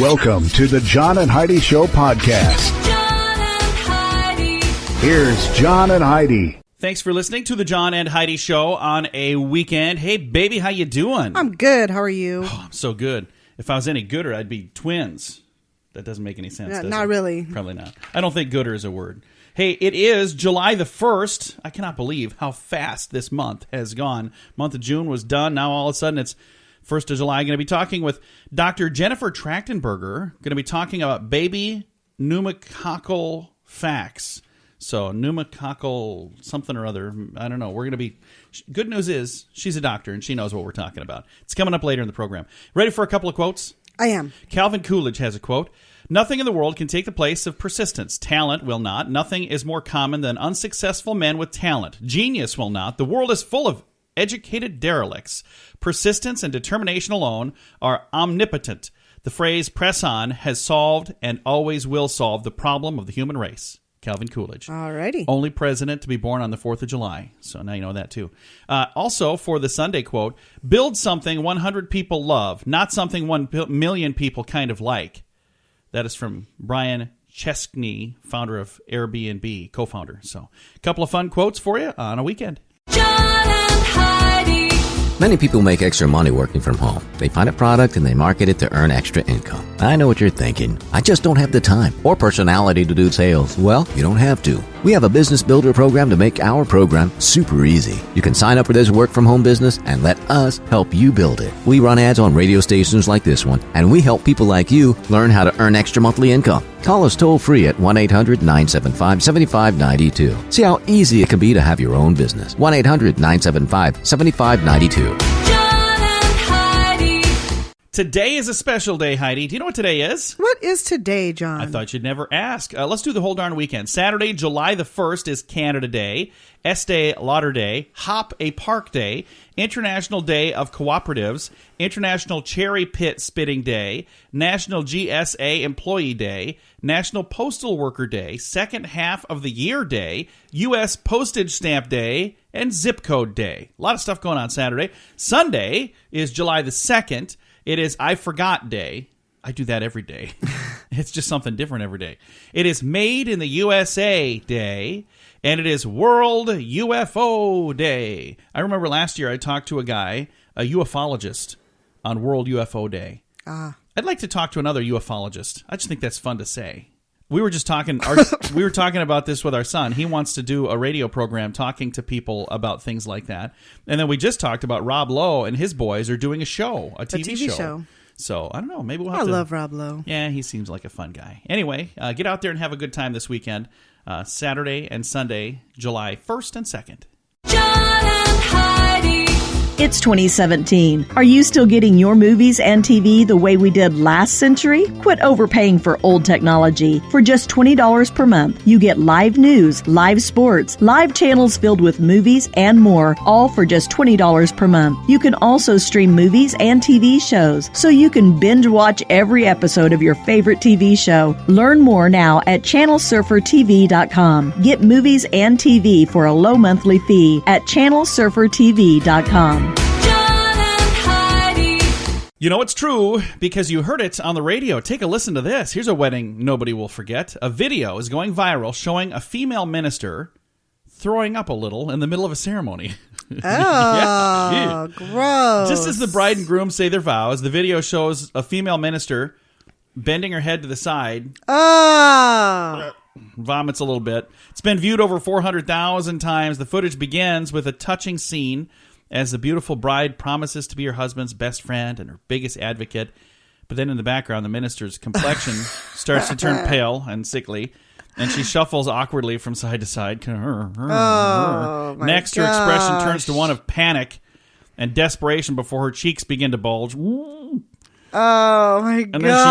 Welcome to the John and Heidi Show podcast. John and Heidi. Here's John and Heidi. Thanks for listening to the John and Heidi Show on a weekend. Hey, baby, how you doing? I'm good. How are you? Oh, I'm so good. If I was any gooder, I'd be twins. That doesn't make any sense, does Not it? really. Probably not. I don't think gooder is a word. Hey, it is July the 1st. I cannot believe how fast this month has gone. Month of June was done. Now all of a sudden it's 1st of July. I'm going to be talking with Dr. Jennifer Trachtenberger. Going to be talking about Baby Pneumococcal Facts. So pneumococcal something or other. I don't know. We're going to be... Good news is she's a doctor and she knows what we're talking about. It's coming up later in the program. Ready for a couple of quotes? I am. Calvin Coolidge has a quote. Nothing in the world can take the place of persistence. Talent will not. Nothing is more common than unsuccessful men with talent. Genius will not. The world is full of educated derelicts. Persistence and determination alone are omnipotent. The phrase press on has solved and always will solve the problem of the human race. Calvin Coolidge. Alrighty. Only president to be born on the 4th of July. So now you know that too. Also, for the Sunday quote, build something 100 people love, not something 1 million people kind of like. That is from Brian Chesney, founder of Airbnb, co-founder. So a couple of fun quotes for you on a weekend. John and Heidi. Many people make extra money working from home. They find a product and they market it to earn extra income. I know what you're thinking. I just don't have the time or personality to do sales. Well, you don't have to. We have a business builder program to make our program super easy. You can sign up for this work from home business and let us help you build it. We run ads on radio stations like this one, and we help people like you learn how to earn extra monthly income. Call us toll free at 1-800-975-7592. See how easy it can be to have your own business. 1-800-975-7592. John and Heidi. Today is a special day, Heidi. Do you know what today is? What is today, John? I thought you'd never ask. Let's do the whole darn weekend. Saturday, July the 1st is Canada Day, Estee Lauder Day, Hop a Park Day, International Day of Cooperatives, International Cherry Pit Spitting Day, National GSA Employee Day, National Postal Worker Day, Second Half of the Year Day, U.S. Postage Stamp Day, and Zip Code Day. A lot of stuff going on Saturday. Sunday is July the 2nd. It is I Forgot Day. I do that every day. It's just something different every day. It is Made in the USA Day, and it is World UFO Day. I remember last year I talked to a guy, a ufologist, on World UFO Day. I'd like to talk to another ufologist. I just think that's fun to say. We were just talking. We were talking about this with our son. He wants to do a radio program talking to people about things like that. And then we just talked about Rob Lowe and his boys are doing a show, a TV show. So I don't know. Maybe we'll have I to. love Rob Lowe. Yeah, he seems like a fun guy. Anyway, get out there and have a good time this weekend. Saturday and Sunday, July 1st and 2nd. John and Heidi. It's 2017. Are you still getting your movies and TV the way we did last century? Quit overpaying for old technology. For just $20 per month, you get live news, live sports, live channels filled with movies, and more, all for just $20 per month. You can also stream movies and TV shows, so you can binge watch every episode of your favorite TV show. Learn more now at channelsurfertv.com. Get movies and TV for a low monthly fee at channelsurfertv.com. You know it's true because you heard it on the radio. Take a listen to this. Here's a wedding nobody will forget. A video is going viral showing a female minister throwing up a little in the middle of a ceremony. Oh, gross. Just as the bride and groom say their vows, the video shows a female minister bending her head to the side. Vomits a little bit. It's been viewed over 400,000 times. The footage begins with a touching scene as the beautiful bride promises to be her husband's best friend and her biggest advocate. But then in the background, the minister's complexion starts to turn pale and sickly, and she shuffles awkwardly from side to side. Next, her expression turns to one of panic and desperation before her cheeks begin to bulge. Oh, my God. And then she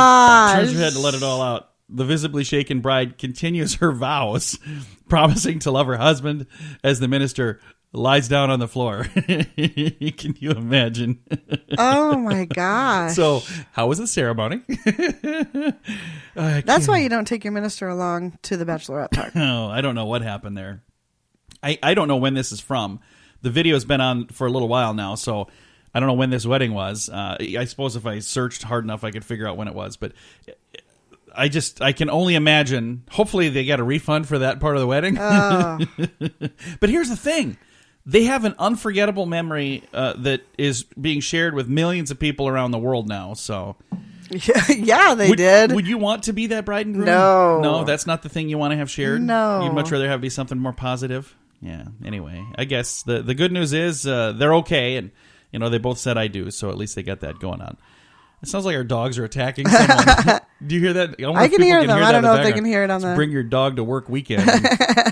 turns her head to let it all out. The visibly shaken bride continues her vows, promising to love her husband as the minister lies down on the floor. Can you imagine? Oh, my gosh. So, how was the ceremony? That's why you don't take your minister along to the bachelorette party. Oh, I don't know what happened there. I don't know when this is from. The video's been on for a little while now, so I don't know when this wedding was. I suppose if I searched hard enough, I could figure out when it was. But I can only imagine. Hopefully they got a refund for that part of the wedding. But here's the thing. They have an unforgettable memory that is being shared with millions of people around the world now. So, Yeah, they did. Would you want to be that bride and groom? No, that's not the thing you want to have shared. No, you'd much rather have it be something more positive. Yeah. Anyway, I guess the good news is they're okay, and they both said I do, so at least they got that going on. It sounds like our dogs are attacking someone. Do you hear that? I can hear them. I don't know if they can hear it on the... Bring your dog to work weekend.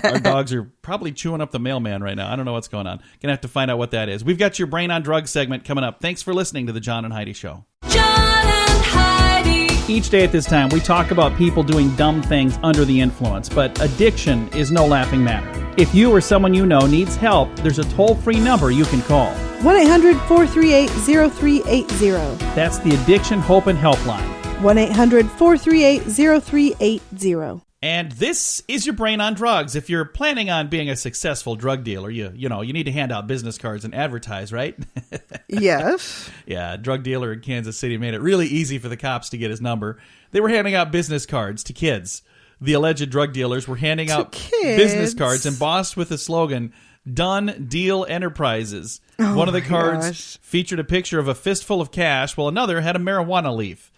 Our dogs are probably chewing up the mailman right now. I don't know what's going on. Gonna have to find out what that is. We've got your Brain on Drugs segment coming up. Thanks for listening to the John and Heidi Show. John and Heidi. Each day at this time, we talk about people doing dumb things under the influence, but addiction is no laughing matter. If you or someone you know needs help, there's a toll-free number you can call. 1-800-438-0380. That's the Addiction Hope and Helpline. 1-800-438-0380. And this is your Brain on Drugs. If you're planning on being a successful drug dealer, you need to hand out business cards and advertise, right? Yes. Yeah, a drug dealer in Kansas City made it really easy for the cops to get his number. They were handing out business cards to kids. The alleged drug dealers were handing out business cards embossed with the slogan, "Done Deal Enterprises." One of the cards featured a picture of a fistful of cash, while another had a marijuana leaf.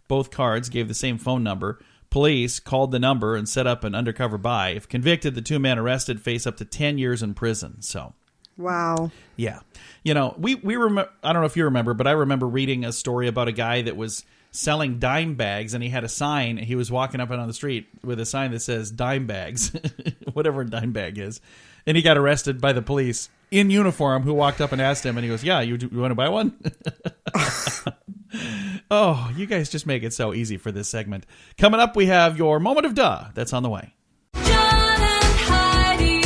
Both cards gave the same phone number. Police called the number and set up an undercover buy. If convicted, the two men arrested face up to 10 years in prison. So, wow. Yeah. We remember, I don't know if you remember, but I remember reading a story about a guy that was selling dime bags, and he had a sign. He was walking up and down the street with a sign that says dime bags, whatever a dime bag is. And he got arrested by the police in uniform, who walked up and asked him, and he goes, "Yeah, you want to buy one?" Oh, you guys just make it so easy for this segment. Coming up, we have your Moment of Duh. That's on the way. John and Heidi.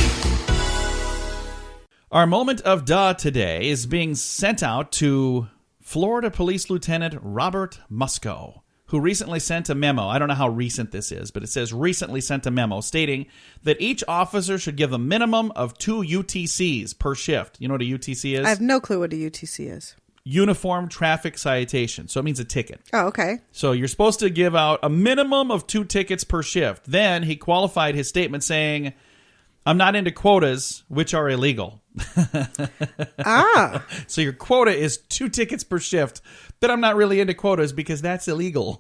Our Moment of Duh today is being sent out to Florida Police Lieutenant Robert Musco, who recently sent a memo. I don't know how recent this is, but it says recently sent a memo stating that each officer should give a minimum of 2 UTCs per shift. You know what a UTC is? I have no clue what a UTC is. Uniform Traffic Citation. So it means a ticket. Oh, okay. So you're supposed to give out a minimum of 2 tickets per shift. Then he qualified his statement saying, "I'm not into quotas, which are illegal." So your quota is 2 tickets per shift, but I'm not really into quotas because that's illegal.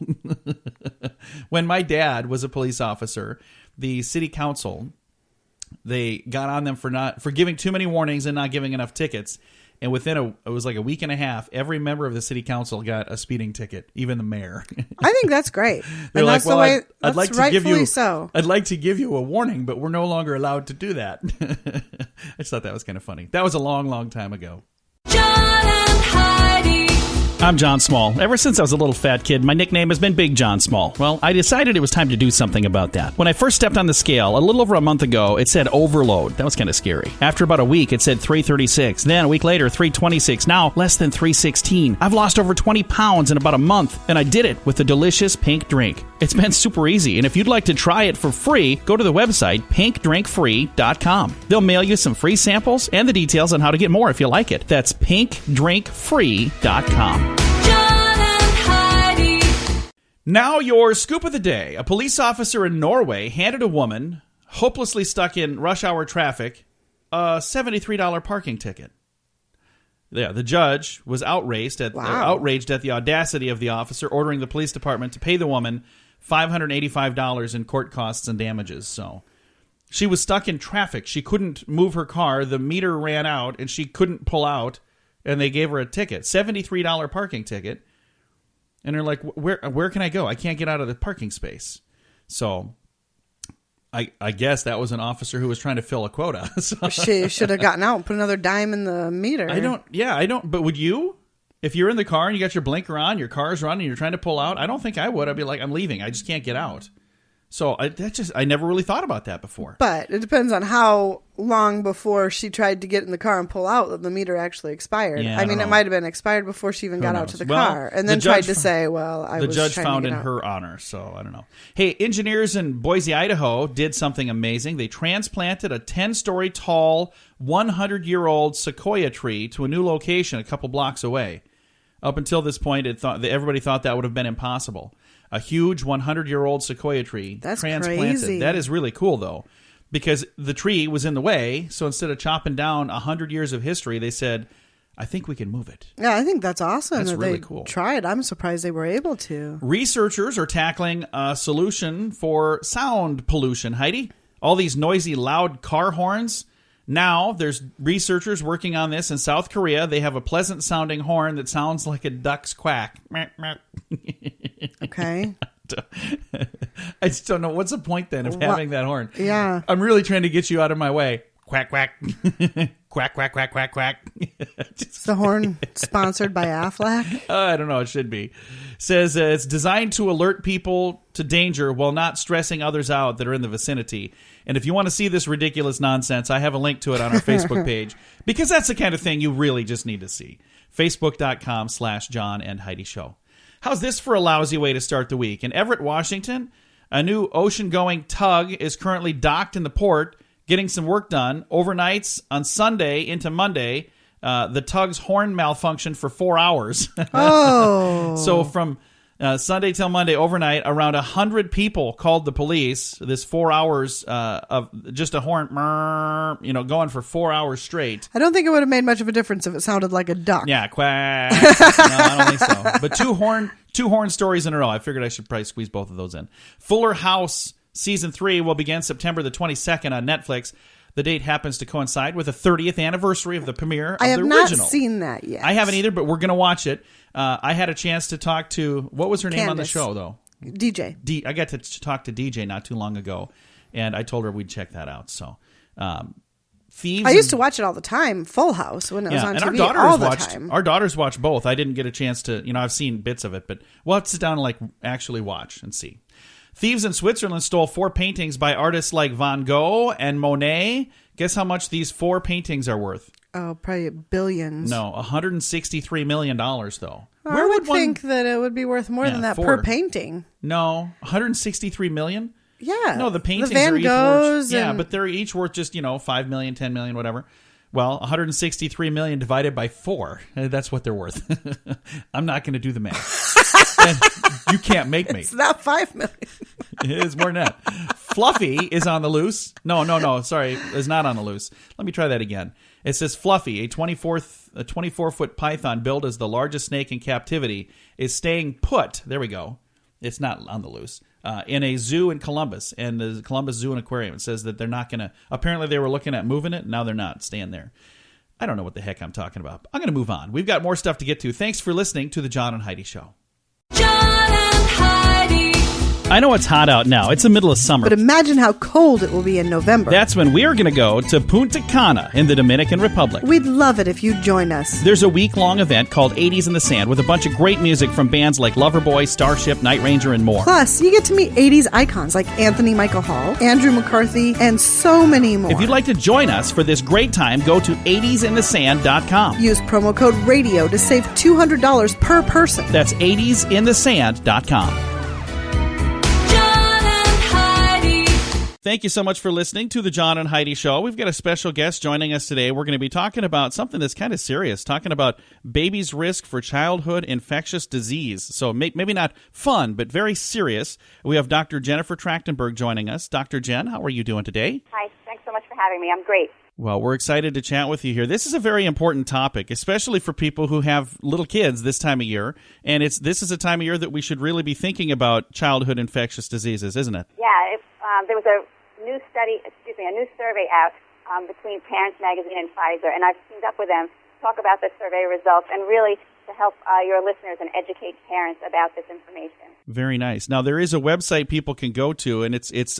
When my dad was a police officer, the city council, they got on them for giving too many warnings and not giving enough tickets. And within it was like a week and a half, every member of the city council got a speeding ticket, even the mayor. I think that's great. They're and like, that's "Well, the way, I'd like to give you, so. I'd like to give you a warning, but we're no longer allowed to do that." I just thought that was kind of funny. That was a long, long time ago. John and Heidi. I'm John Small. Ever since I was a little fat kid, my nickname has been Big John Small. Well, I decided it was time to do something about that. When I first stepped on the scale, a little over a month ago, it said overload. That was kind of scary. After about a week, it said 336. Then a week later, 326. Now, less than 316. I've lost over 20 pounds in about a month, and I did it with a delicious pink drink. It's been super easy, and if you'd like to try it for free, go to the website pinkdrinkfree.com. They'll mail you some free samples and the details on how to get more if you like it. That's pinkdrinkfree.com. John and Heidi. Now your scoop of the day. A police officer in Norway handed a woman, hopelessly stuck in rush hour traffic, a $73 parking ticket. Yeah, the judge was outraged at the audacity of the officer, ordering the police department to pay the woman $585 in court costs and damages. So she was stuck in traffic. She couldn't move her car. The meter ran out, and she couldn't pull out. And they gave her a ticket, $73 parking ticket. And they're like, where can I go? I can't get out of the parking space. So I guess that was an officer who was trying to fill a quota. So, She should have gotten out and put another dime in the meter. I don't, but would you? If you're in the car and you got your blinker on, your car's running, and you're trying to pull out, I don't think I would. I'd be like, I'm leaving. I just can't get out. So I never really thought about that before. But it depends on how long before she tried to get in the car and pull out that the meter actually expired. Yeah, I mean, don't it know. might have been expired before she even got out to the Well, car, and the then judge tried to say, "Well, I the was judge trying to found get in out." her honor." So I don't know. Hey, engineers in Boise, Idaho, did something amazing. They transplanted a 10-story tall, 100-year-old sequoia tree to a new location a couple blocks away. Up until this point, everybody thought that would have been impossible. A huge 100-year-old sequoia tree That's transplanted. crazy. That is really cool, though, because the tree was in the way. So instead of chopping down 100 years of history, they said, I think we can move it. Yeah, I think that's awesome. That's that really they cool. Tried. I'm surprised they were able to. Researchers are tackling a solution for sound pollution, Heidi. All these noisy, loud car horns. Now, there's researchers working on this in South Korea. They have a pleasant-sounding horn that sounds like a duck's quack. Okay. I just don't know. What's the point, then, of having that horn? Yeah. I'm really trying to get you out of my way. Quack, quack. Quack, quack, quack, quack, quack. Is the horn sponsored by Aflac? I don't know. It should be. Says it's designed to alert people to danger while not stressing others out that are in the vicinity. And if you want to see this ridiculous nonsense, I have a link to it on our Facebook page, because that's the kind of thing you really just need to see. Facebook.com/John and Heidi Show. How's this for a lousy way to start the week? In Everett, Washington, a new ocean-going tug is currently docked in the port, getting some work done. Overnights on Sunday into Monday, the tug's horn malfunctioned for 4 hours. Oh. So from Sunday till Monday overnight, around 100 people called the police. This 4 hours of just a horn, going for 4 hours straight. I don't think it would have made much of a difference if it sounded like a duck. Yeah, quack. No, I don't think so. But two horn stories in a row. I figured I should probably squeeze both of those in. Fuller House Season 3 will begin September the 22nd on Netflix. The date happens to coincide with the 30th anniversary of the premiere of the I have original. not seen that yet. I haven't either, but we're going to watch it. I had a chance to talk to, what was her name on the Candace. show, though? DJ. I got to talk to DJ not too long ago, and I told her we'd check that out. So, Thieves. I used to watch it all the time, Full House, when it was on and TV all the watched, time. Our daughters watch both. I didn't get a chance to, I've seen bits of it, but we'll have to sit down and actually watch and see. Thieves in Switzerland stole 4 paintings by artists like Van Gogh and Monet. Guess how much these 4 paintings are worth? Oh, probably billions. No, $163 million, though. I would think that it would be worth more than that 4. per painting. No, $163 million? Yeah. No, the paintings Van are each Goghs worth, and- but they're each worth just, $5 million, $10 million, whatever. Well, $163 million divided by 4. That's what they're worth. I'm not going to do the math. And you can't make me. It's not $5 million. It's more than that. Fluffy is on the loose. No. Sorry, is not on the loose. Let me try that again. It says Fluffy, a 24-foot python billed as the largest snake in captivity, is staying put. There we go. It's not on the loose. In a zoo in Columbus, and the Columbus Zoo and Aquarium. It says that they're not going to. Apparently, they were looking at moving it. Now they're not staying there. I don't know what the heck I'm talking about. I'm going to move on. We've got more stuff to get to. Thanks for listening to the John and Heidi Show. John and Heidi. I know it's hot out now. It's the middle of summer. But imagine how cold it will be in November. That's when we're going to go to Punta Cana in the Dominican Republic. We'd love it if you'd join us. There's a week-long event called 80s in the Sand with a bunch of great music from bands like Loverboy, Starship, Night Ranger, and more. Plus, you get to meet 80s icons like Anthony Michael Hall, Andrew McCarthy, and so many more. If you'd like to join us for this great time, go to 80sinthesand.com. Use promo code RADIO to save $200 per person. That's 80sinthesand.com. Thank you so much for listening to the John and Heidi Show. We've got a special guest joining us today. We're going to be talking about something that's kind of serious, talking about babies' risk for childhood infectious disease. So maybe not fun, but very serious. We have Dr. Jennifer Trachtenberg joining us. Dr. Jen, how are you doing today? Hi, thanks so much for having me. I'm great. Well, we're excited to chat with you here. This is a very important topic, especially for people who have little kids this time of year. And this is a time of year that we should really be thinking about childhood infectious diseases, isn't it? Yeah, there was a new survey out between Parents Magazine and Pfizer, and I've teamed up with them to talk about the survey results and really to help your listeners and educate parents about this information. Very nice. Now, there is a website people can go to, and it's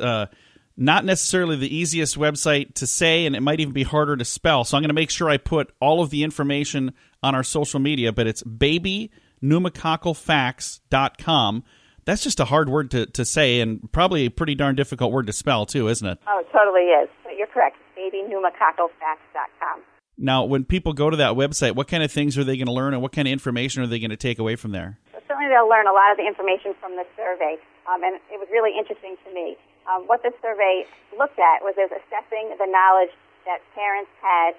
not necessarily the easiest website to say, and it might even be harder to spell. So I'm going to make sure I put all of the information on our social media, but it's Baby Pneumococcal Facts.com. That's just a hard word to say, and probably a pretty darn difficult word to spell, too, isn't it? Oh, it totally is. But you're correct. BabyPneumococcal.com. Now, when people go to that website, what kind of things are they going to learn, and what kind of information are they going to take away from there? So certainly they'll learn a lot of the information from the survey, and it was really interesting to me. What the survey looked at was assessing the knowledge that parents had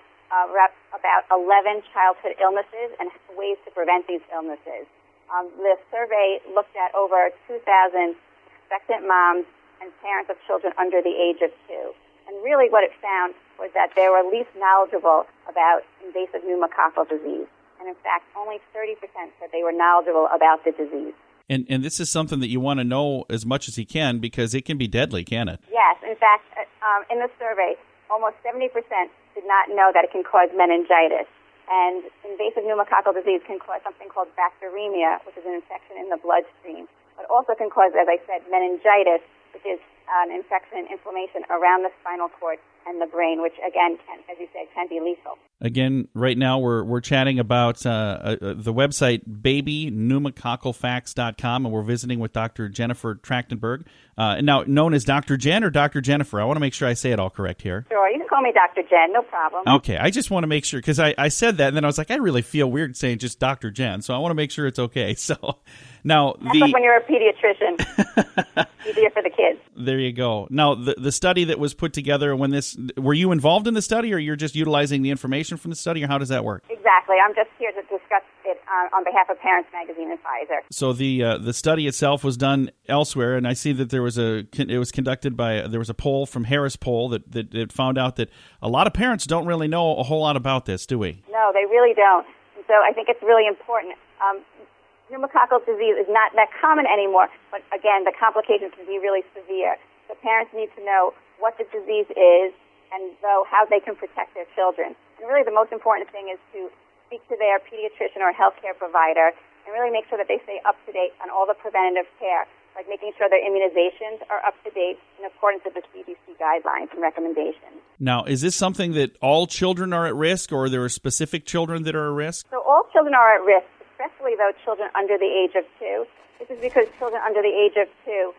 about 11 childhood illnesses and ways to prevent these illnesses. The survey looked at over 2,000 expectant moms and parents of children under the age of 2. And really what it found was that they were least knowledgeable about invasive pneumococcal disease. And in fact, only 30% said they were knowledgeable about the disease. And this is something that you want to know as much as you can because it can be deadly, can it? Yes. In fact, in the survey, almost 70% did not know that it can cause meningitis. And invasive pneumococcal disease can cause something called bacteremia, which is an infection in the bloodstream, but also can cause, as I said, meningitis, which is an infection and inflammation around the spinal cord and the brain, which, again, can, as you said, can be lethal. Again, right now we're chatting about the website babypneumococalfacts.com, and we're visiting with Dr. Jennifer Trachtenberg, now known as Dr. Jen or Dr. Jennifer. I want to make sure I say it all correct here. Sure, you can call me Dr. Jen, no problem. Okay, I just want to make sure, because I said that, and then I was like, I really feel weird saying just Dr. Jen, so I want to make sure it's okay. So now That's like when you're a pediatrician. Easier for the kids. There you go. Now, the study that was put together, were you involved in the study, or you're just utilizing the information from the study, or how does that work? Exactly. I'm just here to discuss it on behalf of Parents Magazine and Pfizer. So the study itself was done elsewhere, and I see that there was a poll from Harris Poll that found out that a lot of parents don't really know a whole lot about this, do we? No, they really don't. And so I think it's really important. Pneumococcal disease is not that common anymore, but again, the complications can be really severe. So parents need to know what the disease is and how they can protect their children. And really the most important thing is to speak to their pediatrician or healthcare provider and really make sure that they stay up to date on all the preventative care, like making sure their immunizations are up to date in accordance with the CDC guidelines and recommendations. Now, is this something that all children are at risk, or are there specific children that are at risk? So all children are at risk, especially though children under the age of 2. This is because children under the age of 2,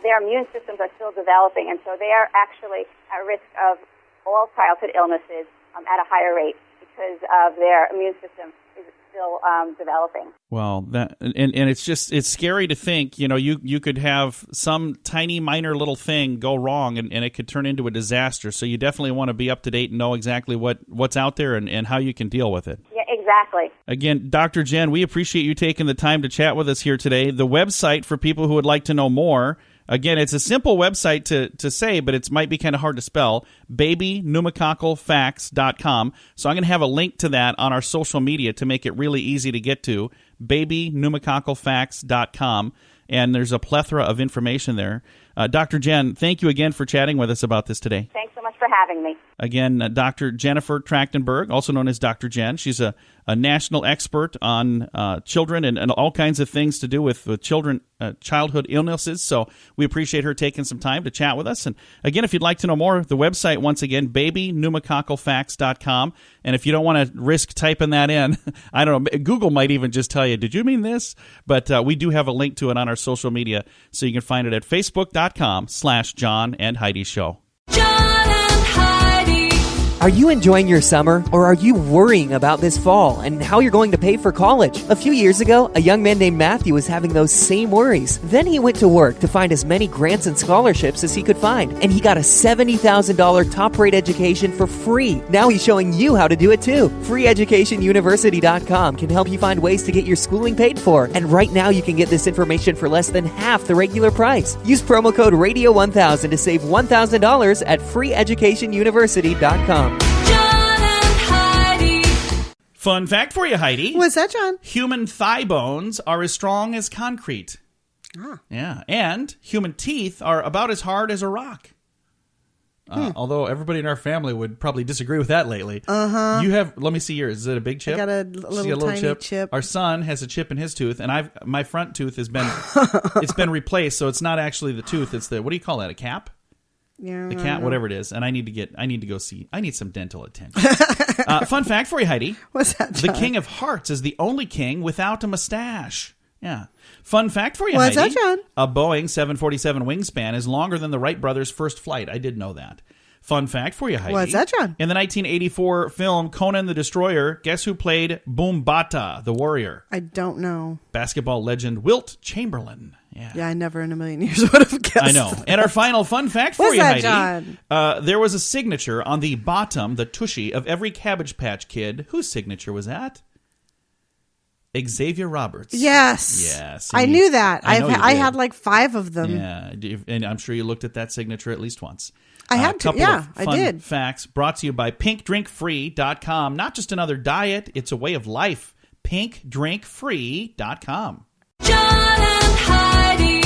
their immune systems are still developing, and so they are actually at risk of all childhood illnesses at a higher rate because of their immune system is still developing. Well, it's scary to think, you could have some tiny minor little thing go wrong and it could turn into a disaster. So you definitely want to be up to date and know exactly what's out there and how you can deal with it. Yeah, exactly. Again, Dr. Jen, we appreciate you taking the time to chat with us here today. The website for people who would like to know more, again, it's a simple website to say, but it might be kind of hard to spell, babypneumococalfacts.com. So I'm going to have a link to that on our social media to make it really easy to get to, babypneumococalfacts.com. And there's a plethora of information there. Dr. Jen, thank you again for chatting with us about this today. Thanks so much for having me. Again, Dr. Jennifer Trachtenberg, also known as Dr. Jen. She's a national expert on children and all kinds of things to do with children, childhood illnesses. So we appreciate her taking some time to chat with us. And again, if you'd like to know more, the website, once again, babypneumococalfacts.com. And if you don't want to risk typing that in, I don't know, Google might even just tell you, did you mean this? But we do have a link to it on our social media, so you can find it at facebook.com/John and Heidi Show. John and Heidi. Are you enjoying your summer, or are you worrying about this fall and how you're going to pay for college? A few years ago, a young man named Matthew was having those same worries. Then he went to work to find as many grants and scholarships as he could find, and he got a $70,000 top-rate education for free. Now he's showing you how to do it too. FreeEducationUniversity.com can help you find ways to get your schooling paid for, and right now you can get this information for less than half the regular price. Use promo code Radio1000 to save $1,000 at FreeEducationUniversity.com. Fun fact for you, Heidi. What's that, John? Human thigh bones are as strong as concrete. Ah. Yeah, and human teeth are about as hard as a rock. Although everybody in our family would probably disagree with that lately. Uh-huh. You have, let me see yours. Is it a big chip? I got a little tiny chip. Our son has a chip in his tooth, and my front tooth has been, it's been replaced, so it's not actually the tooth. It's the, what do you call that, a cap? Yeah, the cat, whatever it is, and I need to go see. I need some dental attention. Fun fact for you, Heidi. What's that, John? The King of Hearts is the only king without a mustache. Yeah. Fun fact for you, What's Heidi. that, John? A Boeing 747 wingspan is longer than the Wright brothers' first flight. I did know that. Fun fact for you, Heidi. What's that, John? In the 1984 film Conan the Destroyer, guess who played Boombata, the warrior? I don't know. Basketball legend Wilt Chamberlain. Yeah, I never in a million years would have guessed. I know. And our final fun fact for What's you, that, Heidi. John? There was a signature on the bottom, the tushy, of every Cabbage Patch Kid. Whose signature was that? Xavier Roberts. Yes. Yes. I knew that. I did. had like 5 of them. Yeah, and I'm sure you looked at that signature at least once. I had to. Couple Yeah, of I fun did. Facts brought to you by pinkdrinkfree.com. Not just another diet, it's a way of life. pinkdrinkfree.com. John and Heidi.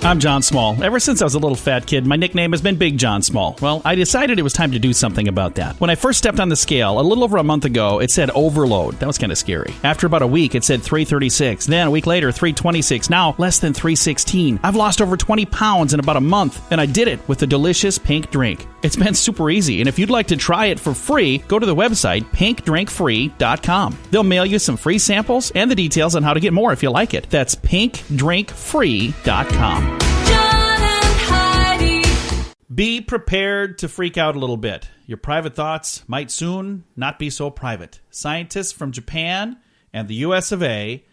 I'm John Small. Ever since I was a little fat kid, my nickname has been Big John Small. Well, I decided it was time to do something about that. When I first stepped on the scale, a little over a month ago, it said overload. That was kind of scary. After about a week, it said 336. Then a week later, 326. Now, less than 316. I've lost over 20 pounds in about a month, and I did it with a delicious pink drink. It's been super easy, and if you'd like to try it for free, go to the website pinkdrinkfree.com. They'll mail you some free samples and the details on how to get more if you like it. That's pinkdrinkfree.com. John and Heidi. Be prepared to freak out a little bit. Your private thoughts might soon not be so private. Scientists from Japan and the US of A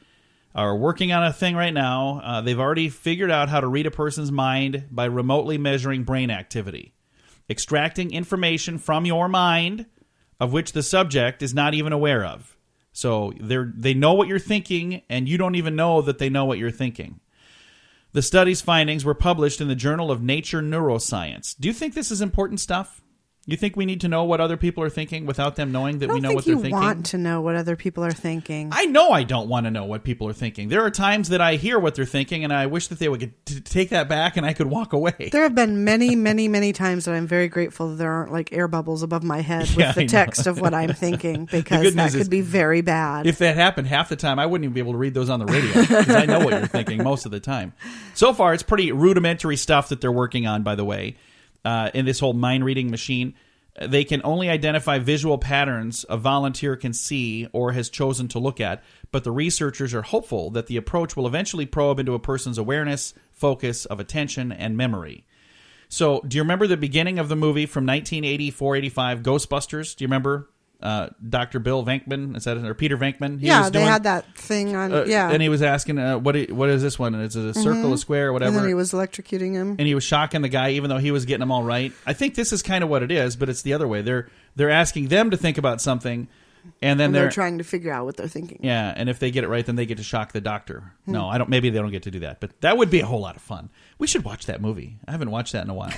are working on a thing right now. They've already figured out how to read a person's mind by remotely measuring brain activity, extracting information from your mind of which the subject is not even aware of. So they know what you're thinking, and you don't even know that they know what you're thinking. The study's findings were published in the Journal of Nature Neuroscience. Do you think this is important stuff? You think we need to know what other people are thinking without them knowing that we know what they're thinking? I don't think you want to know what other people are thinking. I know I don't want to know what people are thinking. There are times that I hear what they're thinking, and I wish that they would take that back and I could walk away. There have been many, many, many times that I'm very grateful that there aren't like air bubbles above my head with the text of what I'm thinking, because that could be very bad. If that happened half the time, I wouldn't even be able to read those on the radio because I know what you're thinking most of the time. So far, it's pretty rudimentary stuff that they're working on, by the way, in this whole mind-reading machine. They can only identify visual patterns a volunteer can see or has chosen to look at, but the researchers are hopeful that the approach will eventually probe into a person's awareness, focus of attention, and memory. So, do you remember the beginning of the movie from 1984-85, Ghostbusters? Do you remember Dr. Bill Venkman? Is that or Peter Venkman? They had that thing on. And he was asking, "What is this one? Is it a circle, a square, whatever?" And then he was electrocuting him, and he was shocking the guy, even though he was getting them all right. I think this is kind of what it is, but it's the other way. They're asking them to think about something, and then they're trying to figure out what they're thinking. Yeah, and if they get it right, then they get to shock the doctor. No, I don't. Maybe they don't get to do that, but that would be a whole lot of fun. We should watch that movie. I haven't watched that in a while.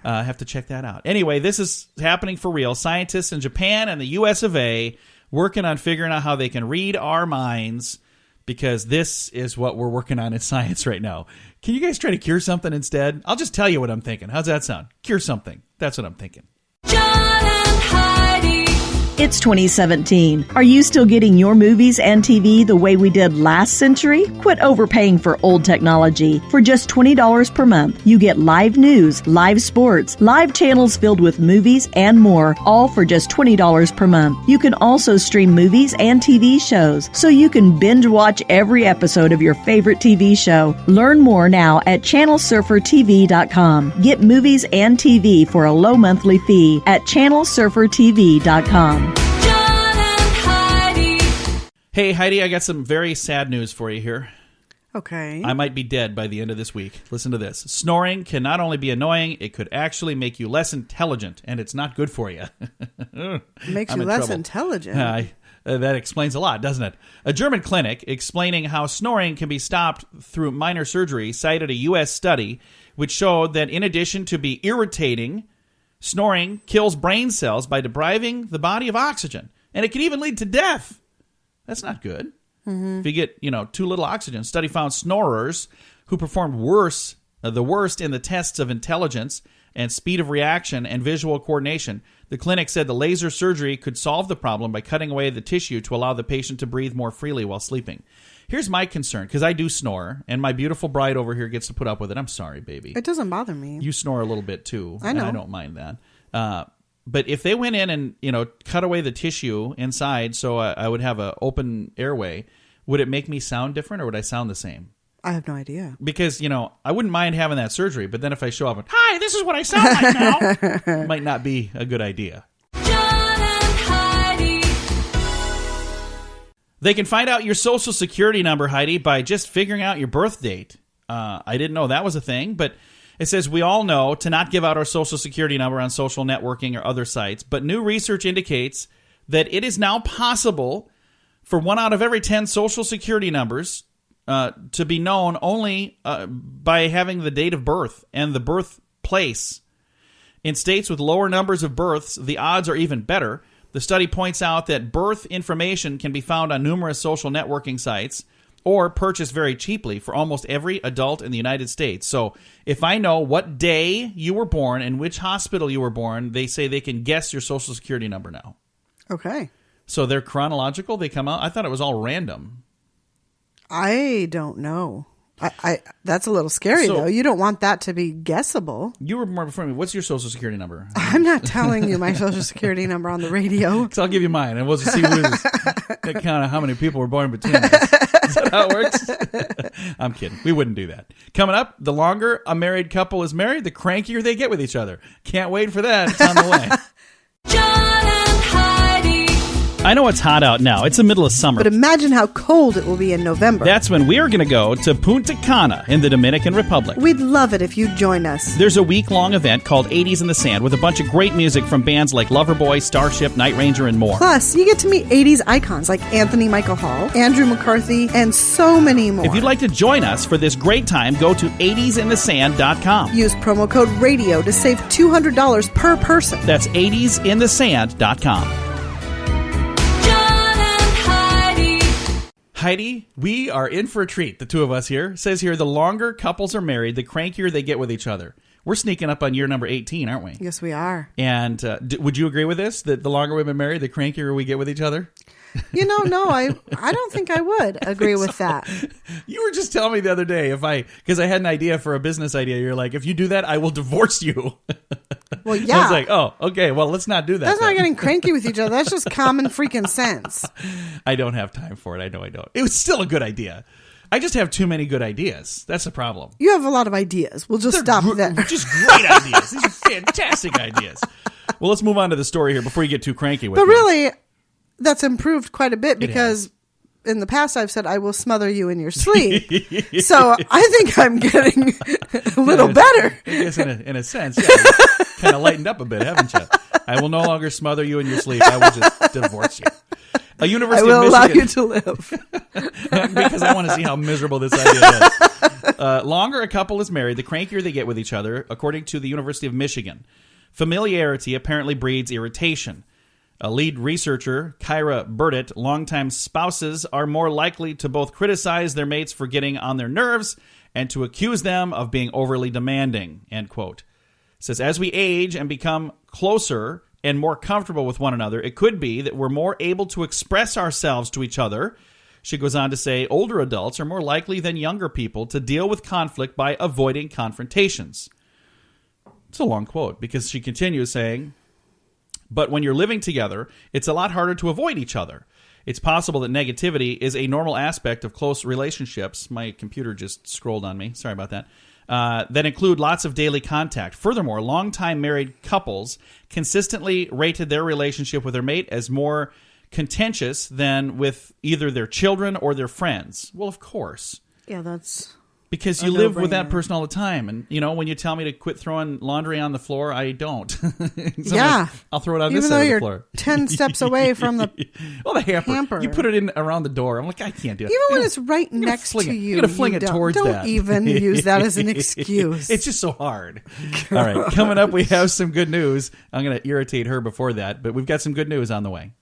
I have to check that out. Anyway, this is happening for real. Scientists in Japan and the US of A working on figuring out how they can read our minds, because this is what we're working on in science right now. Can you guys try to cure something instead? I'll just tell you what I'm thinking. How's that sound? Cure something. That's what I'm thinking. John and Heidi. It's 2017. Are you still getting your movies and TV the way we did last century? Quit overpaying for old technology. For just $20 per month, you get live news, live sports, live channels filled with movies, and more, all for just $20 per month. You can also stream movies and TV shows, so you can binge watch every episode of your favorite TV show. Learn more now at channelsurfertv.com. Get movies and TV for a low monthly fee at channelsurfertv.com. Hey, Heidi, I got some very sad news for you here. Okay. I might be dead by the end of this week. Listen to this. Snoring can not only be annoying, it could actually make you less intelligent, and it's not good for you. Makes you less intelligent. That explains a lot, doesn't it? A German clinic explaining how snoring can be stopped through minor surgery cited a U.S. study which showed that in addition to be irritating, snoring kills brain cells by depriving the body of oxygen, and it can even lead to death. That's not good. Mm-hmm. If you get, too little oxygen. Study found snorers who performed the worst in the tests of intelligence and speed of reaction and visual coordination. The clinic said the laser surgery could solve the problem by cutting away the tissue to allow the patient to breathe more freely while sleeping. Here's my concern, because I do snore, and my beautiful bride over here gets to put up with it. I'm sorry, baby. It doesn't bother me. You snore a little bit, too. I know. And I don't mind that. But if they went in and, cut away the tissue inside so I would have an open airway, would it make me sound different or would I sound the same? I have no idea. Because, I wouldn't mind having that surgery, but then if I show up and, hi, this is what I sound like now, it might not be a good idea. John and Heidi. They can find out your social security number, Heidi, by just figuring out your birth date. I didn't know that was a thing, but it says we all know to not give out our social security number on social networking or other sites, but new research indicates that it is now possible for 1 out of every 10 social security numbers to be known only by having the date of birth and the birthplace. In states with lower numbers of births, the odds are even better. The study points out that birth information can be found on numerous social networking sites or purchased very cheaply for almost every adult in the United States. So if I know what day you were born and which hospital you were born, they say they can guess your social security number now. Okay. So they're chronological? They come out? I thought it was all random. I don't know. I that's a little scary, though. You don't want that to be guessable. You were born before me. What's your social security number? I'm not telling you my social security number on the radio. So I'll give you mine, and we'll just see that count of how many people were born between us. Is that how it works? I'm kidding. We wouldn't do that. Coming up, the longer a married couple is married, the crankier they get with each other. Can't wait for that. It's on the way. John and Heidi. I know it's hot out now. It's the middle of summer. But imagine how cold it will be in November. That's when we're going to go to Punta Cana in the Dominican Republic. We'd love it if you'd join us. There's a week-long event called 80s in the Sand with a bunch of great music from bands like Loverboy, Starship, Night Ranger, and more. Plus, you get to meet 80s icons like Anthony Michael Hall, Andrew McCarthy, and so many more. If you'd like to join us for this great time, go to 80sinthesand.com. Use promo code RADIO to save $200 per person. That's 80sinthesand.com. Heidi, we are in for a treat, the two of us here. It says here, the longer couples are married, the crankier they get with each other. We're sneaking up on year number 18, aren't we? Yes, we are. And would you agree with this, that the longer we've been married, the crankier we get with each other? No, I don't think I would agree with that. You were just telling me the other day, because I had an idea for a business idea, you're like, if you do that, I will divorce you. Well, yeah. I was like, oh, okay, well, let's not do that. That's not getting cranky with each other. That's just common freaking sense. I don't have time for it. I know I don't. It was still a good idea. I just have too many good ideas. That's the problem. You have a lot of ideas. We'll just stop there. Just great ideas. These are fantastic ideas. Well, let's move on to the story here before you get too cranky with me. But really, that's improved quite a bit because in the past I've said I will smother you in your sleep. So I think I'm getting a little better. I guess in a sense, yeah. You've kind of lightened up a bit, haven't you? I will no longer smother you in your sleep. I will just divorce you. A University I will of allow Michigan, you to live. because I want to see how miserable this idea is. Longer a couple is married, the crankier they get with each other, according to the University of Michigan. Familiarity apparently breeds irritation. A lead researcher, Kyra Burdett, longtime spouses are more likely to both criticize their mates for getting on their nerves and to accuse them of being overly demanding, end quote. It says, as we age and become closer and more comfortable with one another, it could be that we're more able to express ourselves to each other. She goes on to say, older adults are more likely than younger people to deal with conflict by avoiding confrontations. It's a long quote because she continues saying, but when you're living together, it's a lot harder to avoid each other. It's possible that negativity is a normal aspect of close relationships. My computer just scrolled on me. Sorry about that. That include lots of daily contact. Furthermore, longtime married couples consistently rated their relationship with their mate as more contentious than with either their children or their friends. Well, of course. Yeah, that's... Because you live with that person all the time. And, when you tell me to quit throwing laundry on the floor, I don't. Yeah. I'll throw it on this side of the floor. Even though you're 10 steps away from the the hamper. You put it in around the door. I'm like, I can't do it. Even when it's right next to you. You're going to fling it towards that. Don't even use that as an excuse. It's just so hard. All right. Coming up, we have some good news. I'm going to irritate her before that. But we've got some good news on the way.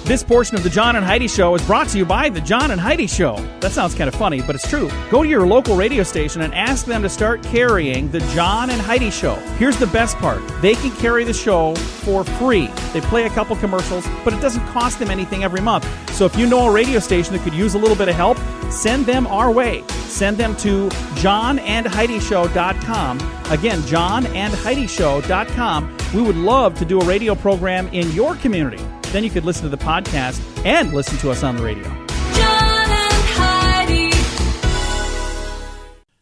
This portion of the John and Heidi Show is brought to you by the John and Heidi Show. That sounds kind of funny, but it's true. Go to your local radio station and ask them to start carrying the John and Heidi Show. Here's the best part. They can carry the show for free. They play a couple commercials, but it doesn't cost them anything every month. So if you know a radio station that could use a little bit of help, send them our way. Send them to johnandheidishow.com. Again, johnandheidishow.com. We would love to do a radio program in your community. Then you could listen to the podcast and listen to us on the radio. John and Heidi.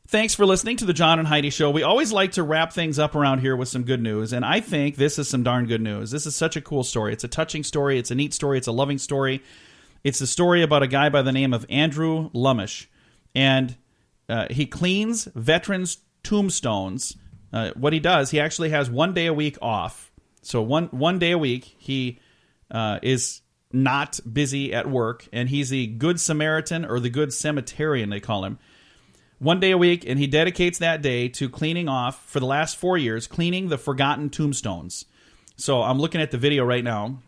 Thanks for listening to the John and Heidi Show. We always like to wrap things up around here with some good news, and I think this is some darn good news. This is such a cool story. It's a touching story. It's a neat story. It's a loving story. It's a story about a guy by the name of Andrew Lumish, and he cleans veterans' tombstones. What he does, he actually has 1 day a week off. So one day a week, he is not busy at work, and he's the Good Samaritan, or the Good Cemeterian, they call him. 1 day a week, and he dedicates that day to cleaning off, for the last 4 years, cleaning the forgotten tombstones. So I'm looking at the video right now,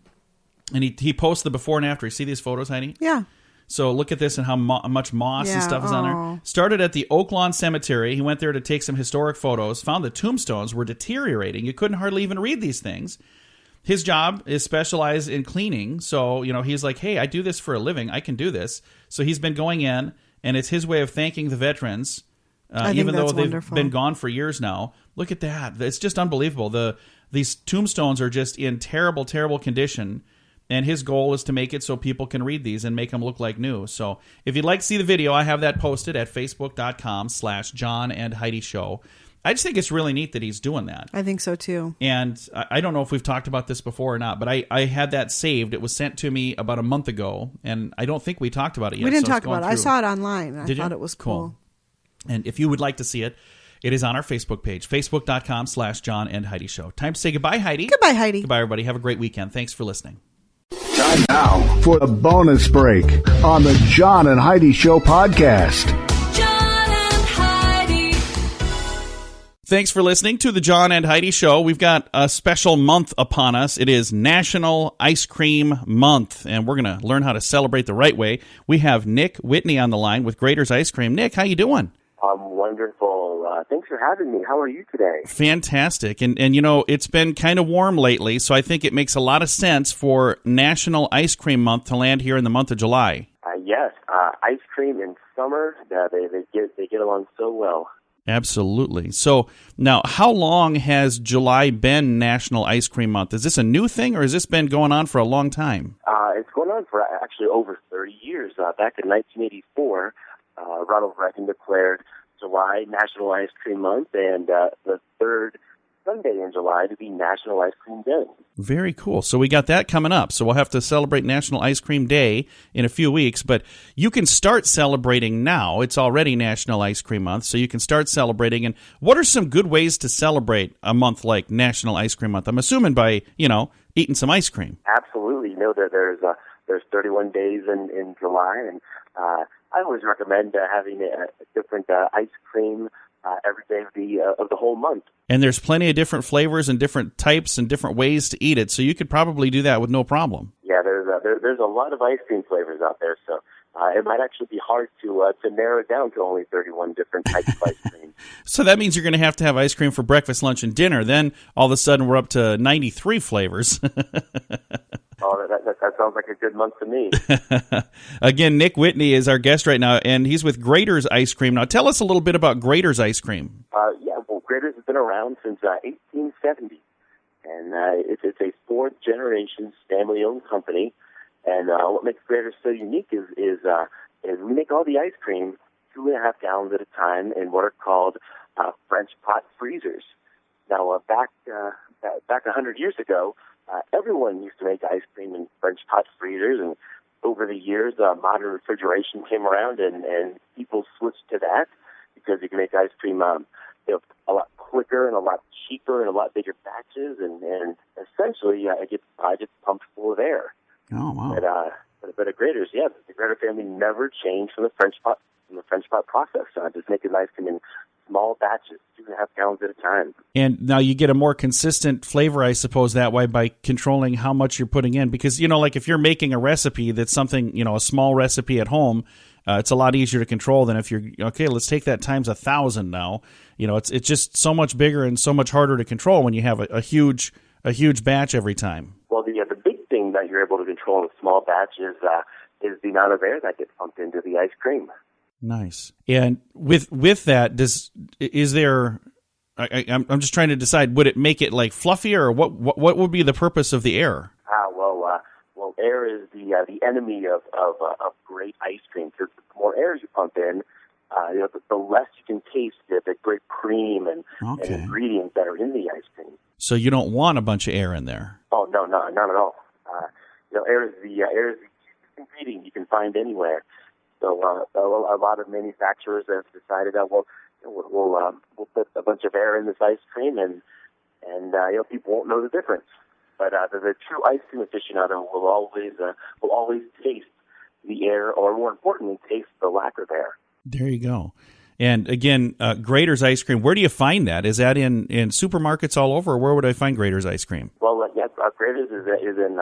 and he posts the before and after. You see these photos, Heidi? Yeah. So look at this and how much moss and Yeah, stuff is on there. Started at the Oak Lawn Cemetery. He went there to take some historic photos, found the tombstones were deteriorating. You couldn't hardly even read these things. His job is specialized in cleaning, so he's like, hey, I do this for a living. I can do this. So he's been going in, and it's his way of thanking the veterans, even though they've been gone for years now. Look at that. It's just unbelievable. These tombstones are just in terrible, terrible condition, and his goal is to make it so people can read these and make them look like new. So if you'd like to see the video, I have that posted at facebook.com/John and Heidi Show. I just think it's really neat that he's doing that. I think so, too. And I don't know if we've talked about this before or not, but I had that saved. It was sent to me about a month ago, and I don't think we talked about it yet. We didn't talk about it. I saw it online, and Did I thought you? it was cool. And if you would like to see it, it is on our Facebook page, facebook.com/John and Heidi Show. Time to say goodbye, Heidi. Goodbye, Heidi. Goodbye, everybody. Have a great weekend. Thanks for listening. Time now for a bonus break on the John and Heidi Show podcast. John and Heidi. Thanks for listening to the John and Heidi Show. We've got a special month upon us. It is National Ice Cream Month, and we're going to learn how to celebrate the right way. We have Nick Whitney on the line with Graeters Ice Cream. Nick, how you doing? I'm wonderful. Thanks for having me. How are you today? Fantastic. And it's been kind of warm lately, so I think it makes a lot of sense for National Ice Cream Month to land here in the month of July. Yes, ice cream in summer, they get along so well. Absolutely. So now, how long has July been National Ice Cream Month? Is this a new thing, or has this been going on for a long time? It's going on for actually over 30 years. Back in 1984, Ronald Reagan declared July National Ice Cream Month, and the third Sunday in July to be National Ice Cream Day. Very cool. So we got that coming up. So we'll have to celebrate National Ice Cream Day in a few weeks, but you can start celebrating now. It's already National Ice Cream Month, so you can start celebrating. And what are some good ways to celebrate a month like National Ice Cream Month? I'm assuming by, eating some ice cream. Absolutely. That there's 31 days in July, and I always recommend having a different ice cream every day of the whole month. And there's plenty of different flavors and different types and different ways to eat it, so you could probably do that with no problem. Yeah, there's a lot of ice cream flavors out there, so it might actually be hard to narrow it down to only 31 different types of ice cream. So that means you're going to have ice cream for breakfast, lunch, and dinner. Then all of a sudden we're up to 93 flavors. Oh, that sounds like a good month to me. Again, Nick Whitney is our guest right now, and he's with Graeters Ice Cream. Now, tell us a little bit about Graeters Ice Cream. Graeters has been around since 1870, and it's a fourth-generation family-owned company. And what makes Graeters so unique is we make all the ice cream 2.5 gallons at a time in what are called French pot freezers. Now, back 100 years ago, everyone used to make ice cream in French pot freezers, and over the years, modern refrigeration came around, and people switched to that because you can make ice cream a lot quicker and a lot cheaper and a lot bigger batches, and essentially it gets pumped full of air. Oh wow! But at Graeters, the Graeter family never changed from the French pot process. Just making ice cream in small batches, 2.5 gallons at a time. And now you get a more consistent flavor, I suppose, that way by controlling how much you're putting in. Because, like if you're making a recipe that's something, a small recipe at home, it's a lot easier to control than if you're, okay, let's take that times 1,000 now. It's just so much bigger and so much harder to control when you have a huge batch every time. Well, the big thing that you're able to control in a small batch is the amount of air that gets pumped into the ice cream. Nice. And with that, is there? I'm just trying to decide. Would it make it like fluffier, or what would be the purpose of the air? air is the enemy of great ice cream. Because the more air you pump in, the less you can taste the great cream and ingredients that are in the ice cream. So you don't want a bunch of air in there. Oh no, not at all. Air is the cheapest ingredient you can find anywhere. So a lot of manufacturers have decided that we'll put a bunch of air in this ice cream, and people won't know the difference. But the true ice cream aficionado will always taste the air, or more importantly, taste the lack of air. There you go. And again, Graeters Ice Cream, where do you find that? Is that in supermarkets all over, or where would I find Graeters Ice Cream? Well, yes, Graeters is in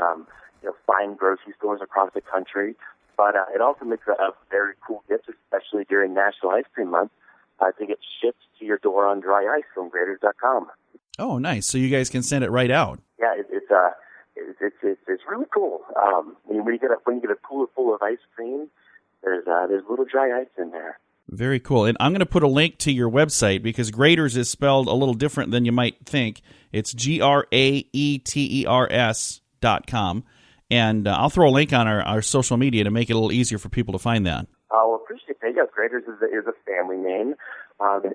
fine grocery stores across the country, but it also makes a very cool gift, especially during National Ice Cream Month, to get shipped to your door on dry ice from Graeters.com. Oh, nice. So you guys can send it right out. Yeah, it's really cool. When you get a cooler full of ice cream, there's little dry ice in there. Very cool. And I'm going to put a link to your website because Graeters is spelled a little different than you might think. It's GRAETERS.com. And I'll throw a link on our social media to make it a little easier for people to find that. I'll appreciate that. Yes, Graeters is a family name.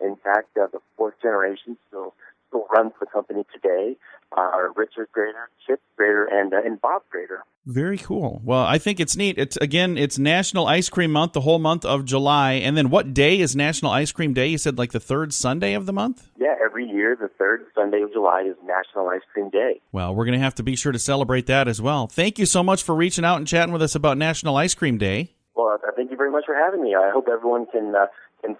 In fact, the fourth generation still runs the company today. Richard Graeter, Chip Graeter, and Bob Graeter. Very cool. Well, I think it's neat. It's National Ice Cream Month, the whole month of July. And then what day is National Ice Cream Day? You said like the third Sunday of the month? Yeah, every year the third Sunday of July is National Ice Cream Day. Well, we're going to have to be sure to celebrate that as well. Thank you so much for reaching out and chatting with us about National Ice Cream Day. Well, thank you very much for having me. I hope everyone can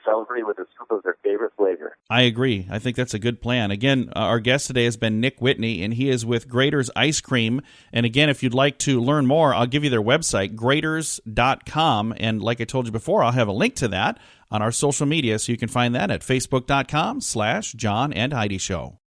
celebrate with a scoop of their favorite flavor. I agree. I think that's a good plan. Again, our guest today has been Nick Whitney, and he is with Graeters Ice Cream. And again, if you'd like to learn more, I'll give you their website, graeters.com. And like I told you before, I'll have a link to that on our social media, so you can find that at facebook.com/John and Heidi Show.